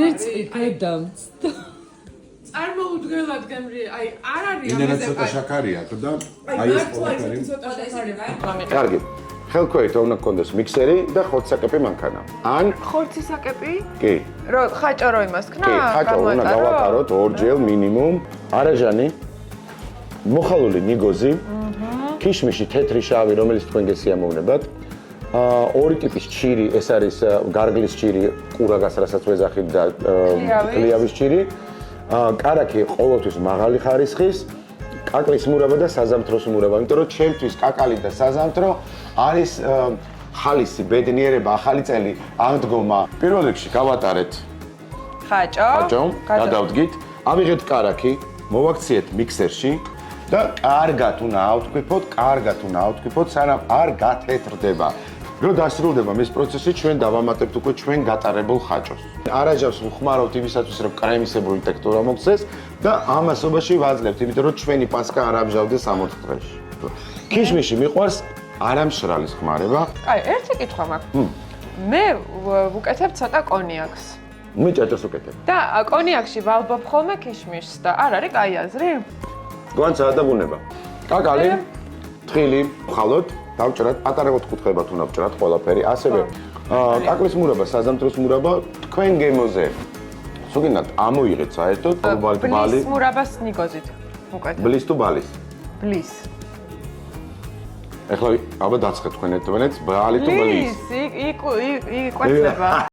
მერწიდამცდა. წარმოუდგენლად გემრი, აი არ არის ინერა ცოტა შაქარია და აი ეს ყველაფერი. კარგი. ხელქვეითო უნდა გქონდეს მიქსერი და ხორცსაკეპი მანქანა. ან ხორცისაკეპი? კი. რო ხაჭო რო იმას ქნა? კი, ხაჭო უნდა გავაკაროთ ორჯერ მინიმუმ. არაჟანი, მოხალული ნიგოზი, ქიშმიში თეთრი შავი, რომელიც თქვენ გესიამოვნებათ. ორი ტიპის ჭირი, ეს არის გარგლის ჭირი, ყურაგას, რასაც ვეძახით და კლიავის ჭირი. კარაქი ყოველთვის მაღალი ხარისხის, კაკლის მურაბა და საზამთროს მურაბა, იმიტომ რომ ჩემთვის კაკალი და საზამთრო არის ხალისი, ბედნიერება, ახალი წელი, აღდგომა. პირველ რიგში გავატარეთ ხაჭო, გადავდგით, ავიღეთ კარაქი, მოვაქციეთ მიქსერში და კარგად უნდა ავთქვიფოთ, სანამ არ გათეთრდება. რო დასრულდება ეს პროცესი, ჩვენ დავამატებთ უკვე ჩვენ გატარებულ ხაჭოს. არაჟავს ვხმარობთ იმისათვის, რომ კრემისებური ტექსტურა მოქცეს და ამასობაში ვაძლევთ, იმიტომ რომ ჩვენი პასკა არ ამჟავდეს 60 დღეში. ქიშმიში მიყვარს არამშრალის ხმარება. აი, ერთი კითხვა მაქვს. მე ვუკეთებ ცოტა კონიაკს. მე ჭაჭას ვუკეთებ. და კონიაკში ვალბობ ხოლმე ქიშმიშს და არ არის კაი აზრი? გვანცაა და ბუნება. კაკალი, თხილი, ხალოთ დავჭრათ, პატარა ოთხკუთხედად უნდა ვჭრათ ყველაფერი. ასევე კაკლის მურაბა, საზამთროს მურაბა თქვენ გემოზე. სულგინდათ ამოიღეთ საერთოდ ბალი. ბლის მურაბას ნიგოზით ვუკეთებ. ბლის თუ ბალის? ბლის. ეხლა აბა დაცხეთ თქვენ ერთმანეთს, ბალი თუ ბლის? იკვეცება.